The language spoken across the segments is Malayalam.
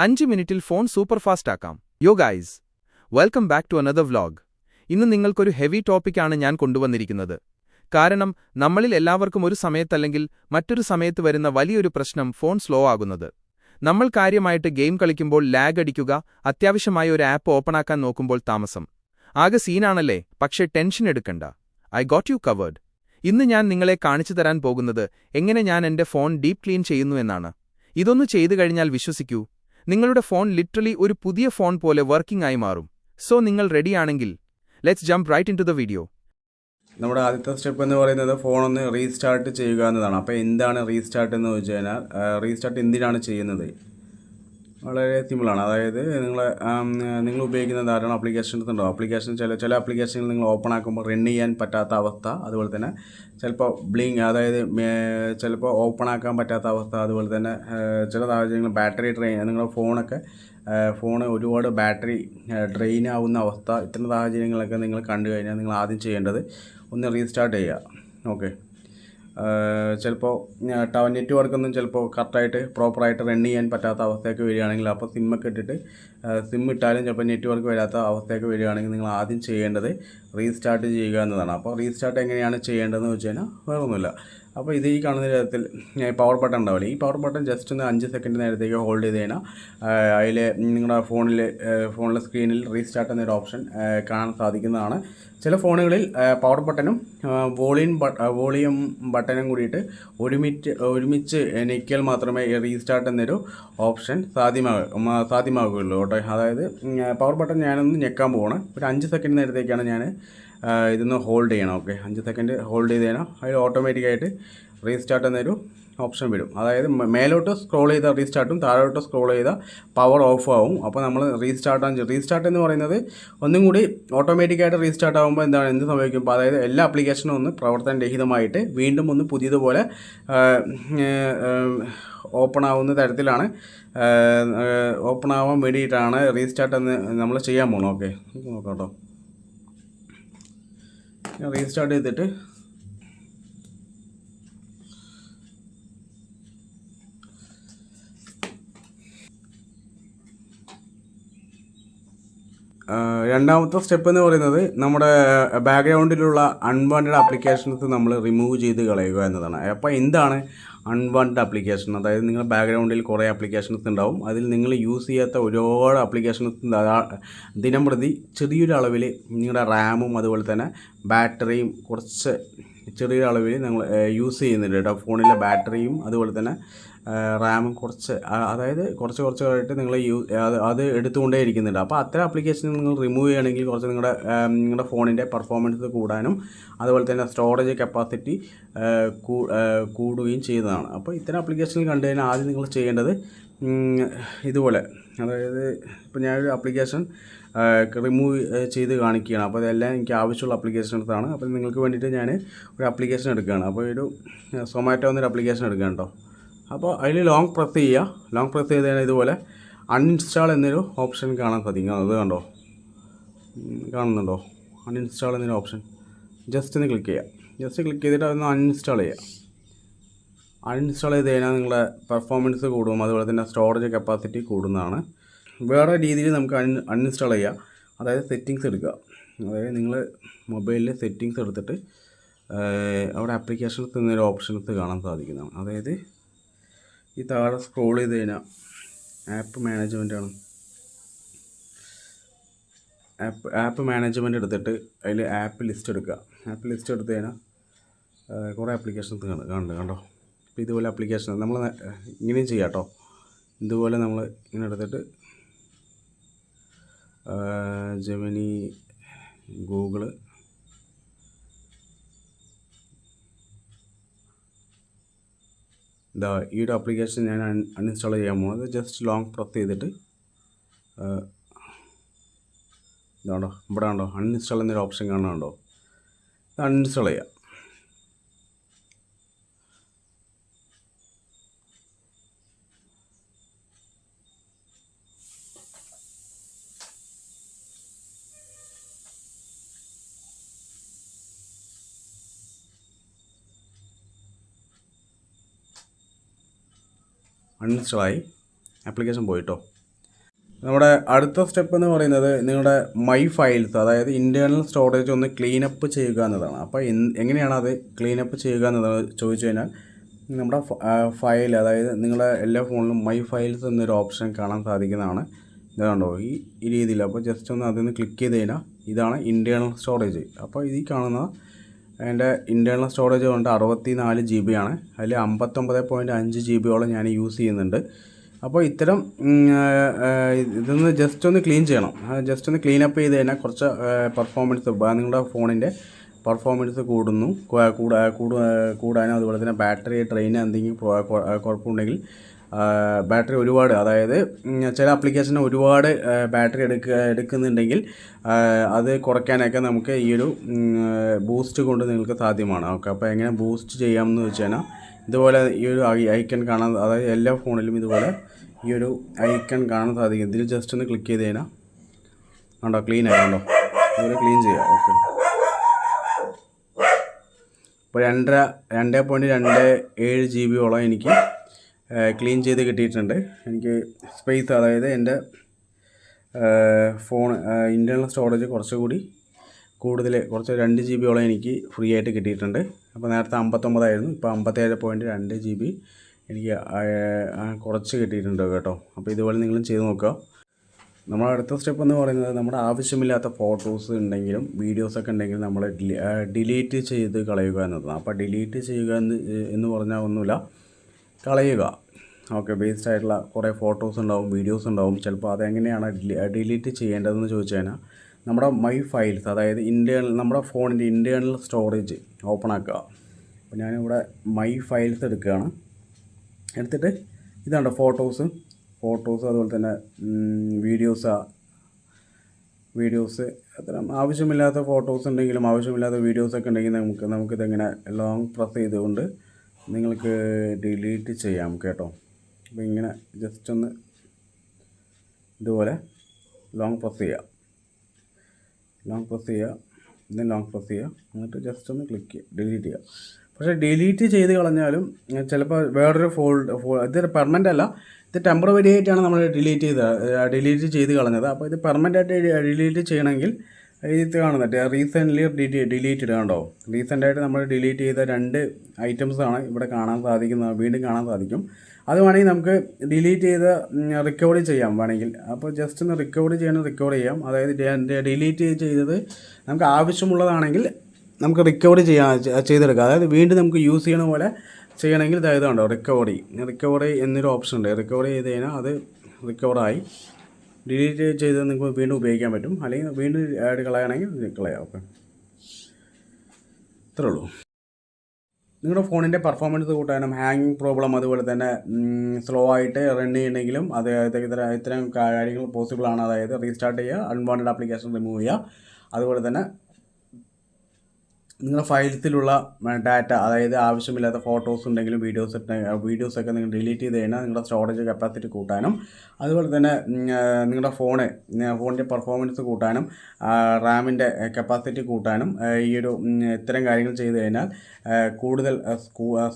5 മിനിറ്റിൽ ഫോൺ സൂപ്പർ ഫാസ്റ്റ് ആക്കാം. Yo guys, welcome back to another vlog. ഇന്ന് നിങ്ങൾക്കൊരു ഹെവി ടോപ്പിക്കാണ് ഞാൻ കൊണ്ടുവന്നിരിക്കുന്നത്. കാരണം നമ്മളിൽ എല്ലാവർക്കും ഒരു സമയത്തല്ലെങ്കിൽ മറ്റൊരു സമയത്ത് വരുന്ന വലിയൊരു പ്രശ്നം ഫോൺ സ്ലോ ആകുന്നത്. നമ്മൾ കാര്യമായിട്ട് ഗെയിം കളിക്കുമ്പോൾ ലാഗ് അടിക്കുക, അത്യാവശ്യമായ ഒരു ആപ്പ് ഓപ്പണാക്കാൻ നോക്കുമ്പോൾ താമസം. ആകെ സീനാണല്ലേ? പക്ഷേ ടെൻഷൻ എടുക്കണ്ട, ഐ ഗോട്ട് യു കവേർഡ്. ഇന്ന് ഞാൻ നിങ്ങളെ കാണിച്ചു തരാൻ പോകുന്നത് എങ്ങനെ ഞാൻ എന്റെ ഫോൺ ഡീപ് ക്ലീൻ ചെയ്യുന്നു എന്നാണ്. ഇതൊന്നു ചെയ്തു കഴിഞ്ഞാൽ വിശ്വസിക്കൂ, നിങ്ങളുടെ ഫോൺ ലിറ്ററലി ഒരു പുതിയ ഫോൺ പോലെ വർക്കിംഗ് ആയി മാറും. സോ നിങ്ങൾ റെഡിയാണെങ്കിൽ let's jump right into the video വീഡിയോ. നമ്മുടെ ആദ്യത്തെ സ്റ്റെപ്പ് എന്ന് പറയുന്നത് ഫോണൊന്ന് റീസ്റ്റാർട്ട് ചെയ്യുക എന്നതാണ്. അപ്പോൾ എന്താണ് റീസ്റ്റാർട്ട് എന്ന് വെച്ച് കഴിഞ്ഞാൽ റീസ്റ്റാർട്ട് എന്തിനാണ് ചെയ്യുന്നത്? വളരെ സിമ്പിളാണ്. അതായത് നിങ്ങൾ ഉപയോഗിക്കുന്ന ധാരാളം ആപ്ലിക്കേഷൻസ് ഉണ്ടാവും. ചില ആപ്ലിക്കേഷനുകൾ നിങ്ങൾ ഓപ്പൺ ആക്കുമ്പോൾ റൺ ചെയ്യാൻ പറ്റാത്ത അവസ്ഥ, അതുപോലെ തന്നെ ചിലപ്പോൾ അതായത് ചിലപ്പോൾ ഓപ്പൺ ആക്കാൻ പറ്റാത്ത അവസ്ഥ, അതുപോലെ തന്നെ ചില സാഹചര്യങ്ങൾ ബാറ്ററി ഡ്രെയിൻ, നിങ്ങളുടെ ഫോൺ ഒരുപാട് ബാറ്ററി ഡ്രെയിൻ ആവുന്ന അവസ്ഥ, ഇത്തരം സാഹചര്യങ്ങളൊക്കെ നിങ്ങൾ കണ്ടു കഴിഞ്ഞാൽ നിങ്ങൾ ആദ്യം ചെയ്യേണ്ടത് ഒന്ന് റീസ്റ്റാർട്ട് ചെയ്യുക. ഓക്കെ, ചിലപ്പോൾ നെറ്റ്വർക്കൊന്നും ചിലപ്പോൾ കറക്റ്റായിട്ട് പ്രോപ്പറായിട്ട് റൺ ചെയ്യാൻ പറ്റാത്ത അവസ്ഥയൊക്കെ വരികയാണെങ്കിൽ, അപ്പോൾ സിമ്മൊക്കെ ഇട്ടിട്ട് സിം ഇട്ടാലും ചിലപ്പോൾ നെറ്റ്വർക്ക് വരാത്ത അവസ്ഥയൊക്കെ വരികയാണെങ്കിൽ നിങ്ങൾ ആദ്യം ചെയ്യേണ്ടത് റീസ്റ്റാർട്ട് ചെയ്യുക എന്നതാണ്. അപ്പോൾ റീസ്റ്റാർട്ട് എങ്ങനെയാണ് ചെയ്യേണ്ടതെന്ന് വെച്ച് കഴിഞ്ഞാൽ വേറൊന്നുമില്ല. അപ്പോൾ ഈ കാണുന്ന തരത്തിൽ പവർ ബട്ടൺ ഉണ്ടാവില്ല. ഈ പവർ ബട്ടൺ ജസ്റ്റ് ഒന്ന് 5 സെക്കൻഡ് നേരത്തേക്ക് ഹോൾഡ് ചെയ്ത് കഴിഞ്ഞാൽ അതിൽ നിങ്ങളുടെ ഫോണിലെ സ്ക്രീനിൽ റീസ്റ്റാർട്ട് എന്നൊരു ഓപ്ഷൻ കാണാൻ സാധിക്കുന്നതാണ്. ചില ഫോണുകളിൽ പവർ ബട്ടണും വോളിയം ബട്ടണും കൂടിയിട്ട് ഒരുമിച്ച് ഞെക്കിയാൽ മാത്രമേ റീസ്റ്റാർട്ട് എന്നൊരു ഓപ്ഷൻ സാധ്യമാകുകയുള്ളൂ കേട്ടോ. അതായത് പവർ ബട്ടൺ ഞാനൊന്ന് ഞെക്കാൻ പോവാണ്. ഒരു 5 സെക്കൻഡ് നേരത്തേക്കാണ് ഞാൻ ഇതൊന്ന് ഹോൾഡ് ചെയ്യണം. ഓക്കെ, 5 സെക്കൻഡ് ഹോൾഡ് ചെയ്ത് കഴിഞ്ഞാൽ അതിൽ ഓട്ടോമാറ്റിക്കായിട്ട് റീസ്റ്റാർട്ട് എന്നൊരു ഓപ്ഷൻ വരും. അതായത് മേലോട്ട് സ്ക്രോൾ ചെയ്ത റീസ്റ്റാർട്ടും താഴോട്ട് സ്ക്രോൾ ചെയ്ത പവർ ഓഫ് ആവും. അപ്പോൾ നമ്മൾ റീസ്റ്റാർട്ട് എന്ന് പറയുന്നത് ഒന്നും കൂടി ഓട്ടോമാറ്റിക്കായിട്ട് റീസ്റ്റാർട്ട് ആകുമ്പോൾ എന്ത് സംഭവിക്കും? അതായത് എല്ലാ ആപ്ലിക്കേഷനും ഒന്ന് പ്രവർത്തനരഹിതമായിട്ട് വീണ്ടും ഒന്ന് പുതിയതുപോലെ ഓപ്പൺ ആവുന്ന തരത്തിലാണ്, ഓപ്പൺ ആവാൻ വേണ്ടിയിട്ടാണ് റീസ്റ്റാർട്ട് എന്ന് നമ്മൾ ചെയ്യാൻ പോകുന്നത്. ഓക്കെ, നോക്കാം കേട്ടോ. റീസ്റ്റാർട്ട് ചെയ്തിട്ട് രണ്ടാമത്തെ സ്റ്റെപ്പ് എന്ന് പറയുന്നത് നമ്മുടെ ബാക്ക്ഗ്രൗണ്ടിലുള്ള അൺവാണ്ടഡ് ആപ്ലിക്കേഷൻസ് നമ്മൾ റിമൂവ് ചെയ്ത് കളയുക എന്നതാണ്. അപ്പോൾ എന്താണ് അൺവാണ്ടഡ് ആപ്ലിക്കേഷൻ? അതായത് നിങ്ങളുടെ ബാക്ക്ഗ്രൗണ്ടിൽ കുറേ ആപ്ലിക്കേഷൻസ് ഉണ്ടാവും. അതിൽ നിങ്ങൾ യൂസ് ചെയ്യാത്ത ഒരുപാട് ആപ്ലിക്കേഷൻസ് ദിനം പ്രതി ചെറിയൊരു അളവിൽ നിങ്ങളുടെ റാമും അതുപോലെ തന്നെ ബാറ്ററിയും കുറച്ച് ചെറിയൊരു അളവിൽ നിങ്ങൾ യൂസ് ചെയ്യുന്നുണ്ട് കേട്ടോ. ഫോണിലെ ബാറ്ററിയും അതുപോലെ തന്നെ റാമും അതായത് കുറച്ചായിട്ട് നിങ്ങൾ അത് എടുത്തുകൊണ്ടേ ഇരിക്കുന്നുണ്ട്. അപ്പോൾ അത്തരം ആപ്ലിക്കേഷൻ നിങ്ങൾ റിമൂവ് ചെയ്യുകയാണെങ്കിൽ കുറച്ച് നിങ്ങളുടെ ഫോണിൻ്റെ പെർഫോമൻസ് കൂടാനും അതുപോലെ തന്നെ സ്റ്റോറേജ് കപ്പാസിറ്റി കൂടുകയും ചെയ്യുന്നതാണ്. അപ്പോൾ ഇത്തരം ആപ്ലിക്കേഷനിൽ കണ്ടു കഴിഞ്ഞാൽ ആദ്യം നിങ്ങൾ ചെയ്യേണ്ടത് ഇതുപോലെ, അതായത് ഇപ്പോൾ ഞാനൊരു ആപ്ലിക്കേഷൻ റിമൂവ് ചെയ്ത് കാണിക്കുകയാണ്. അപ്പോൾ ഇതെല്ലാം എനിക്ക് ആവശ്യമുള്ള ആപ്ലിക്കേഷൻസാണ്. അപ്പോൾ നിങ്ങൾക്ക് വേണ്ടിയിട്ട് ഞാൻ ഒരു ആപ്ലിക്കേഷൻ എടുക്കുകയാണ്. അപ്പോൾ ഒരു സൊമാറ്റോ എന്നൊരു ആപ്ലിക്കേഷൻ എടുക്കുകയാണ് കേട്ടോ. അപ്പോൾ അതിൽ ലോങ് പ്രസ് ചെയ്ത് കഴിഞ്ഞാൽ ഇതുപോലെ അൺഇൻസ്റ്റാൾ എന്നൊരു ഓപ്ഷൻ കാണാൻ സാധിക്കും. അത് കാണുന്നുണ്ടോ? അൺഇൻസ്റ്റാൾ എന്നൊരു ഓപ്ഷൻ ജസ്റ്റ് ഒന്ന് ക്ലിക്ക് ചെയ്തിട്ട് അതൊന്ന് അൺഇൻസ്റ്റാൾ ചെയ്ത് കഴിഞ്ഞാൽ നിങ്ങളുടെ പെർഫോമൻസ് കൂടും, അതുപോലെ തന്നെ സ്റ്റോറേജ് കപ്പാസിറ്റി കൂടുന്നതാണ്. വേറെ രീതിയിൽ നമുക്ക് അൺഇൻസ്റ്റാൾ ചെയ്യാം. അതായത് സെറ്റിങ്സ് എടുക്കുക. അതായത് നിങ്ങൾ മൊബൈലിൽ സെറ്റിങ്സ് എടുത്തിട്ട് അവിടെ ആപ്ലിക്കേഷൻസ് എന്നൊരു ഓപ്ഷൻസ് കാണാൻ സാധിക്കുന്നതാണ്. അതായത് ഈ താഴെ സ്ക്രോൾ ചെയ്ത് കഴിഞ്ഞാൽ ആപ്പ് മാനേജ്മെൻറ്റ് എടുത്തിട്ട് അതിൽ ആപ്പ് ലിസ്റ്റ് എടുക്കുക. ആപ്പ് ലിസ്റ്റ് എടുത്ത് കഴിഞ്ഞാൽ കുറേ ആപ്ലിക്കേഷൻസ് കണ്ടോ. അപ്പോൾ ഇതുപോലെ ആപ്ലിക്കേഷൻ നമ്മൾ ഇങ്ങനെയും ചെയ്യാം കേട്ടോ. ഇതുപോലെ നമ്മൾ ഇങ്ങനെ എടുത്തിട്ട് ജെമിനി, ഗൂഗിള്, ഈ ഒരു ആപ്ലിക്കേഷൻ ഞാൻ അൺഇൻസ്റ്റാൾ ചെയ്യാൻ പോകുന്നത്. ജസ്റ്റ് ലോങ് പ്രസ് ചെയ്തിട്ട് ഇവിടെ ഉണ്ടോ അൺഇൻസ്റ്റാൾ എന്നൊരു ഓപ്ഷൻ കാണുന്നുണ്ടോ? അൺഇൻസ്റ്റാൾ ചെയ്യാം. അൺഇൻസ്റ്റാളായി, ആപ്ലിക്കേഷൻ പോയിട്ടോ. നമ്മുടെ അടുത്ത സ്റ്റെപ്പ് എന്ന് പറയുന്നത് നിങ്ങളുടെ മൈ ഫയൽസ്, അതായത് ഇൻറ്റേർണൽ സ്റ്റോറേജ് ഒന്ന് ക്ലീനപ്പ് ചെയ്യുക എന്നതാണ്. അപ്പോൾ എങ്ങനെയാണ് അത് ക്ലീനപ്പ് ചെയ്യുക എന്നതാണ് ചോദിച്ചു കഴിഞ്ഞാൽ, നമ്മുടെ ഫയൽ, അതായത് നിങ്ങളുടെ എല്ലാ ഫോണിലും മൈ ഫയൽസ് എന്നൊരു ഓപ്ഷൻ കാണാൻ സാധിക്കുന്നതാണ്. ഇതാണ്ടോ ഈ രീതിയിൽ. അപ്പോൾ ജസ്റ്റ് ഒന്ന് അതിൽ നിന്ന് ക്ലിക്ക് ചെയ്ത് കഴിഞ്ഞാൽ ഇതാണ് ഇൻറ്റേർണൽ സ്റ്റോറേജ്. അപ്പോൾ ഇതിൽ കാണുന്ന എൻ്റെ ഇൻറ്റേർണൽ സ്റ്റോറേജ് കൊണ്ട് 64 GB ആണ്. അതിൽ 59.5 GB ഞാൻ യൂസ് ചെയ്യുന്നുണ്ട്. അപ്പോൾ ഇത്തരം ഇതൊന്ന് ജസ്റ്റ് ഒന്ന് ക്ലീൻ ചെയ്യണം. ജസ്റ്റ് ഒന്ന് ക്ലീൻ അപ്പ് ചെയ്ത് കഴിഞ്ഞാൽ കുറച്ച് പെർഫോമൻസ്, നിങ്ങളുടെ ഫോണിൻ്റെ പെർഫോമൻസ് കൂടാനും അതുപോലെ തന്നെ ബാറ്ററി ഡ്രെയിൻ എന്തെങ്കിലും കുഴപ്പമുണ്ടെങ്കിൽ, ബാറ്ററി ഒരുപാട്, അതായത് ചില ആപ്ലിക്കേഷൻ ഒരുപാട് ബാറ്ററി എടുക്കുന്നുണ്ടെങ്കിൽ അത് കുറയ്ക്കാനൊക്കെ നമുക്ക് ഈ ഒരു ബൂസ്റ്റ് കൊണ്ട് നിങ്ങൾക്ക് സാധ്യമാണ്. ഓക്കെ, അപ്പോൾ എങ്ങനെ ബൂസ്റ്റ് ചെയ്യാമെന്ന് വെച്ച് കഴിഞ്ഞാൽ ഇതുപോലെ ഈ ഒരു ഐക്കൺ കാണാൻ, അതായത് എല്ലാ ഫോണിലും ഇതുപോലെ ഈ ഒരു ഐക്കൺ കാണാൻ സാധിക്കും. ഇതിൽ ജസ്റ്റ് ഒന്ന് ക്ലിക്ക് ചെയ്ത് കഴിഞ്ഞാൽ കണ്ടോ ക്ലീൻ ആയിട്ടുണ്ടോ, ഇതുപോലെ ക്ലീൻ ചെയ്യാം. ഓക്കെ, ഇപ്പോൾ 2.27 GB എനിക്ക് ക്ലീൻ ചെയ്ത് കിട്ടിയിട്ടുണ്ട്. എനിക്ക് സ്പേസ്, അതായത് എൻ്റെ ഫോൺ ഇൻറ്റേർണൽ സ്റ്റോറേജ് കുറച്ചുകൂടി കൂടുതൽ, കുറച്ച് 2 GB എനിക്ക് ഫ്രീ ആയിട്ട് കിട്ടിയിട്ടുണ്ട്. അപ്പോൾ നേരത്തെ 59 ആയിരുന്നു, ഇപ്പോൾ 57.2 GB എനിക്ക് കുറച്ച് കിട്ടിയിട്ടുണ്ട് കേട്ടോ. അപ്പോൾ ഇതുപോലെ നിങ്ങളും ചെയ്ത് നോക്കുക. നമ്മുടെ അടുത്ത സ്റ്റെപ്പ് എന്ന് പറയുന്നത്, നമ്മുടെ ആവശ്യമില്ലാത്ത ഫോട്ടോസ് ഉണ്ടെങ്കിലും വീഡിയോസൊക്കെ ഉണ്ടെങ്കിലും നമ്മൾ ഡിലീറ്റ് ചെയ്ത് കളയുക എന്നതാണ്. അപ്പോൾ ഡിലീറ്റ് ചെയ്യുക എന്ന് പറഞ്ഞാൽ ഒന്നുമില്ല, കളയുക. ഓക്കെ, വേസ്റ്റ് ആയിട്ടുള്ള കുറേ ഫോട്ടോസ് ഉണ്ടാവും, വീഡിയോസ് ഉണ്ടാവും. ചിലപ്പോൾ അതെങ്ങനെയാണ് ഡിലീറ്റ് ചെയ്യേണ്ടതെന്ന് ചോദിച്ചു കഴിഞ്ഞാൽ, നമ്മുടെ മൈ ഫയൽസ്, അതായത് നമ്മുടെ ഫോണിൻ്റെ ഇൻറ്റേർണൽ സ്റ്റോറേജ് ഓപ്പൺ ആക്കുക. അപ്പോൾ ഞാനിവിടെ മൈ ഫയൽസ് എടുക്കുകയാണ്. എടുത്തിട്ട് ഇതാണ്ട് ഫോട്ടോസ്, അതുപോലെ തന്നെ വീഡിയോസ് അത്തരം ആവശ്യമില്ലാത്ത ഫോട്ടോസ് ഉണ്ടെങ്കിലും ആവശ്യമില്ലാത്ത വീഡിയോസൊക്കെ ഉണ്ടെങ്കിൽ നമുക്കിതെങ്ങനെ ലോങ് പ്രസ് ചെയ്തുകൊണ്ട് നിങ്ങൾക്ക് ഡിലീറ്റ് ചെയ്യാം കേട്ടോ. അപ്പോൾ ഇങ്ങനെ ജസ്റ്റ് ഒന്ന് ഇതുപോലെ ലോങ് പ്രസ് ചെയ്യുക, എന്നിട്ട് ജസ്റ്റ് ഒന്ന് ക്ലിക്ക് ചെയ്യുക, ഡിലീറ്റ് ചെയ്യുക. പക്ഷേ ഡിലീറ്റ് ചെയ്ത് കളഞ്ഞാലും ചിലപ്പോൾ വേറൊരു ഇത് പെർമനൻ്റ് അല്ല, ഇത് ടെമ്പററി ആയിട്ടാണ് നമ്മൾ ഡിലീറ്റ് ചെയ്ത് കളഞ്ഞത്. അപ്പോൾ ഇത് പെർമനൻ്റ് ആയിട്ട് ഡിലീറ്റ് ചെയ്യണമെങ്കിൽ ഇത് കാണുന്നുണ്ട് റീസെൻ്റ്ലി ഡിലീറ്റഡ് കണ്ടോ. റീസെൻ്റായിട്ട് നമ്മൾ ഡിലീറ്റ് ചെയ്ത 2 ഐറ്റംസാണ് ഇവിടെ കാണാൻ സാധിക്കുന്നത്, വീണ്ടും കാണാൻ സാധിക്കും. അത് വേണമെങ്കിൽ നമുക്ക് ഡിലീറ്റ് ചെയ്ത് റിക്കവർ ചെയ്യാം വേണമെങ്കിൽ. അപ്പോൾ ജസ്റ്റ് ഒന്ന് റിക്കവർ ചെയ്യാം. അതായത് ഡിലീറ്റ് ചെയ്തത് നമുക്ക് ആവശ്യമുള്ളതാണെങ്കിൽ നമുക്ക് റിക്കവർ ചെയ്തെടുക്കാം. അതായത് വീണ്ടും നമുക്ക് യൂസ് ചെയ്യണ പോലെ ചെയ്യണമെങ്കിൽ ഇതായത് കണ്ടോ, റിക്കവറി എന്നൊരു ഓപ്ഷൻ ഉണ്ട്. റിക്കവർ ചെയ്ത് കഴിഞ്ഞാൽ അത് റിക്കവറായി. ഡിലീറ്റ് ചെയ്ത് നിങ്ങൾക്ക് വീണ്ടും ഉപയോഗിക്കാൻ പറ്റും, അല്ലെങ്കിൽ വീണ്ടും കളയണമെങ്കിൽ കളയാം. ഓക്കെ, ഇത്രേ ഉള്ളൂ. നിങ്ങളുടെ ഫോണിൻ്റെ പെർഫോമൻസ് കൂട്ടാനും ഹാങ്ങിങ് പ്രോബ്ലം, അതുപോലെ തന്നെ സ്ലോ ആയിട്ട് റൺ ചെയ്യണമെങ്കിലും ഇത്തരം കാര്യങ്ങൾ പോസിബിളാണ്. അതായത് റീസ്റ്റാർട്ട് ചെയ്യുക, അൺവാണ്ടഡ് ആപ്ലിക്കേഷൻ റിമൂവ് ചെയ്യുക, അതുപോലെ തന്നെ നിങ്ങളുടെ ഫയൽസിലുള്ള ഡാറ്റ, അതായത് ആവശ്യമില്ലാത്ത ഫോട്ടോസ് ഉണ്ടെങ്കിലും വീഡിയോസൊക്കെ നിങ്ങൾ ഡിലീറ്റ് ചെയ്ത് കഴിഞ്ഞാൽ നിങ്ങളുടെ സ്റ്റോറേജ് കപ്പാസിറ്റി കൂട്ടാനും, അതുപോലെ തന്നെ നിങ്ങളുടെ ഫോണിൻ്റെ പെർഫോമൻസ് കൂട്ടാനും റാമിൻ്റെ കപ്പാസിറ്റി കൂട്ടാനും ഈ ഒരു ഇത്തരം കാര്യങ്ങൾ ചെയ്ത് കഴിഞ്ഞാൽ കൂടുതൽ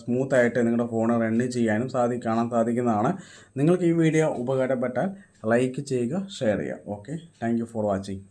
സ്മൂത്തായിട്ട് നിങ്ങളുടെ ഫോൺ റൺ ചെയ്യാനും കാണാൻ സാധിക്കുന്നതാണ്. നിങ്ങൾക്ക് ഈ വീഡിയോ ഉപകാരപ്പെട്ടാൽ ലൈക്ക് ചെയ്യുക, ഷെയർ ചെയ്യുക. Okay, thank you for watching.